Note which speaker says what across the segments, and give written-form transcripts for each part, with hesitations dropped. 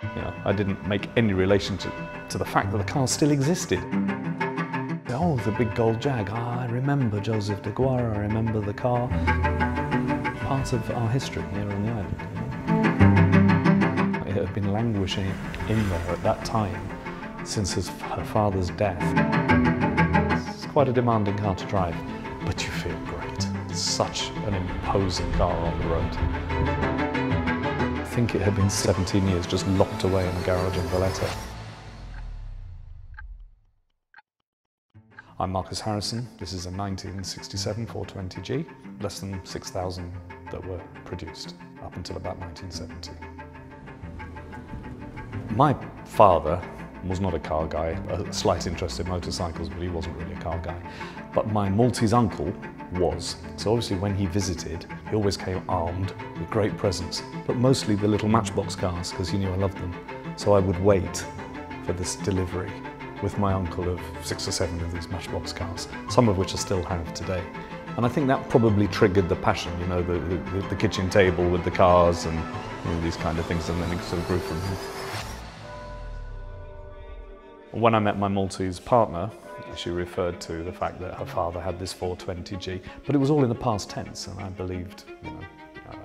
Speaker 1: You know, I didn't make any relation to the fact that the car still existed. Oh, the big gold Jag. I remember Joseph Jaguar, I remember the car. Part of our history here on the island. You know? It had been languishing in there at that time since her father's death. It's quite a demanding car to drive, but you feel great. It's such an imposing car on the road. I think it had been 17 years just locked away in a garage in Valletta. I'm Marcus Harrison. This is a 1967 420G, less than 6,000 that were produced up until about 1970. My father was not a car guy, a slight interest in motorcycles, but he wasn't really a car guy. But my Maltese uncle was. So obviously when he visited, he always came armed with great presents, but mostly the little matchbox cars, because he knew I loved them. So I would wait for this delivery with my uncle of 6 or 7 of these matchbox cars, some of which I still have today. And I think that probably triggered the passion, you know, the kitchen table with the cars and you know, these kind of things, and then it sort of grew from there. When I met my Maltese partner, she referred to the fact that her father had this 420G, but it was all in the past tense, and I believed, you know,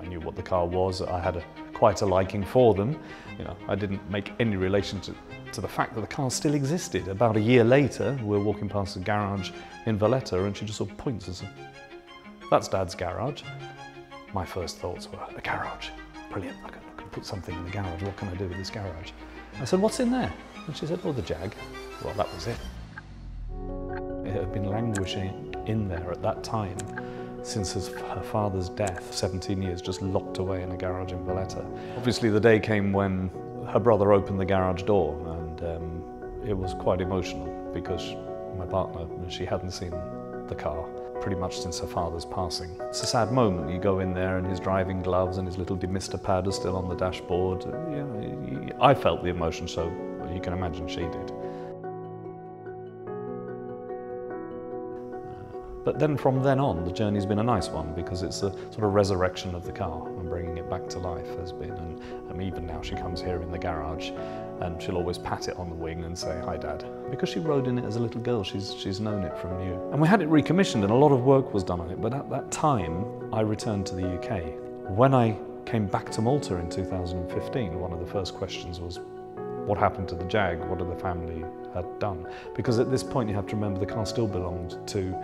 Speaker 1: I knew what the car was, I had quite a liking for them. You know, I didn't make any relation to the fact that the car still existed. About a year later, we were walking past a garage in Valletta, and she just sort of points and said, "That's Dad's garage." My first thoughts were, a garage, brilliant, I can put something in the garage, what can I do with this garage? I said, "What's in there?" And she said, "Oh, the Jag." Well, that was it. It had been languishing in there at that time since her father's death, 17 years just locked away in a garage in Valletta. Obviously the day came when her brother opened the garage door, and it was quite emotional because my partner, she hadn't seen the car pretty much since her father's passing. It's a sad moment. You go in there and his driving gloves and his little demister pad are still on the dashboard. You know, I felt the emotion, so you can imagine she did. But then from then on, the journey's been a nice one because it's a sort of resurrection of the car and bringing it back to life has been. And even now she comes here in the garage and she'll always pat it on the wing and say, "Hi, Dad." Because she rode in it as a little girl, she's known it from new. And we had it recommissioned and a lot of work was done on it, but at that time, I returned to the UK. When I came back to Malta in 2015, one of the first questions was, what happened to the Jag? What did the family had done? Because at this point you have to remember the car still belonged to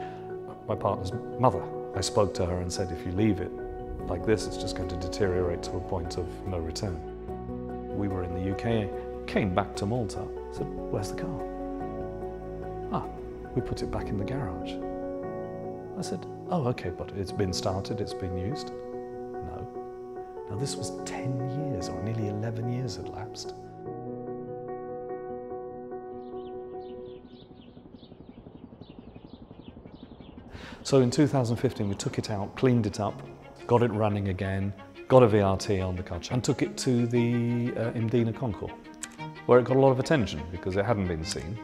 Speaker 1: my partner's mother. I spoke to her and said, if you leave it like this, it's just going to deteriorate to a point of no return. We were in the UK, came back to Malta, said, "Where's the car?" "Ah, we put it back in the garage." I said, "Oh, okay, but it's been started, it's been used?" "No." Now this was 10 years, or nearly 11 years had lapsed. So in 2015 we took it out, cleaned it up, got it running again, got a VRT on the car and took it to the Mdina concours, where it got a lot of attention because it hadn't been seen.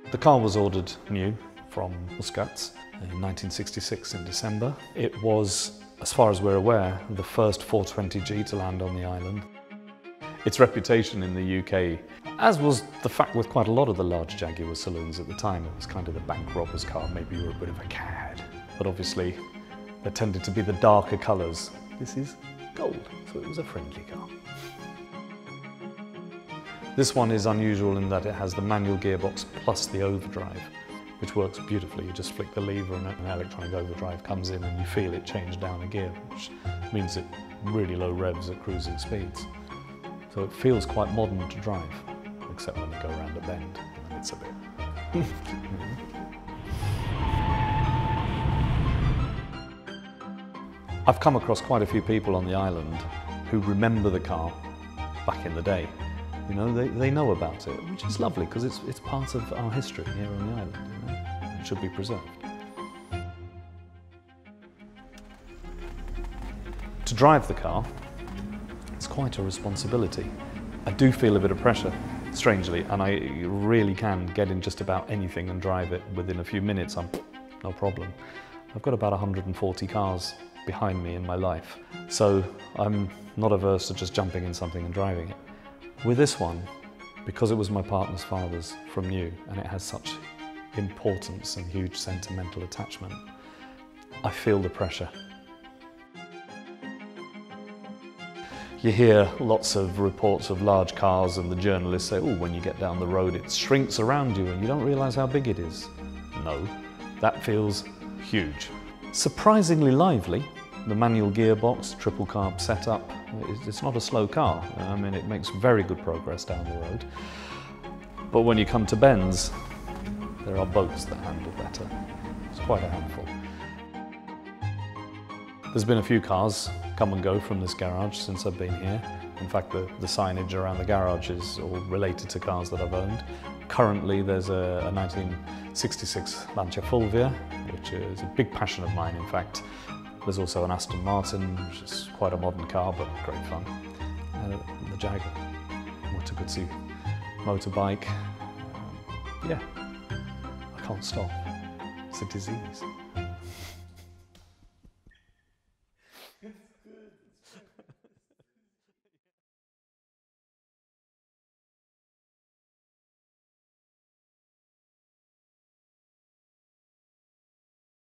Speaker 1: The car was ordered new from Muscat in 1966 in December. It was, as far as we're aware, the first 420G to land on the island. Its reputation in the UK, as was the fact with quite a lot of the large Jaguar saloons at the time, it was kind of the bank robber's car, maybe you were a bit of a cad. But obviously, there tended to be the darker colours. This is gold, so it was a friendly car. This one is unusual in that it has the manual gearbox plus the overdrive, which works beautifully. You just flick the lever and an electronic overdrive comes in and you feel it change down a gear, which means it really low revs at cruising speeds. So it feels quite modern to drive, except when you go around a bend, and then it's a bit... I've come across quite a few people on the island who remember the car back in the day. You know, they know about it, which is lovely because it's part of our history here on the island. You know? It should be preserved. To drive the car, it's quite a responsibility. I do feel a bit of pressure, strangely, and I really can get in just about anything and drive it within a few minutes. No problem. I've got about 140 cars behind me in my life. So I'm not averse to just jumping in something and driving it. With this one, because it was my partner's father's from new and it has such importance and huge sentimental attachment, I feel the pressure. You hear lots of reports of large cars and the journalists say, oh, when you get down the road it shrinks around you and you don't realise how big it is. No, that feels huge. Surprisingly lively. The manual gearbox, triple carb setup, it's not a slow car. I mean, it makes very good progress down the road. But when you come to bends, there are boats that handle better. It's quite a handful. There's been a few cars come and go from this garage since I've been here. In fact, the signage around the garage is all related to cars that I've owned. Currently, there's a 1966 Lancia Fulvia, which is a big passion of mine, in fact. There's also an Aston Martin, which is quite a modern car, but great fun. And the Jaguar, what a good motorbike. Yeah, I can't stop. It's a disease. It's good.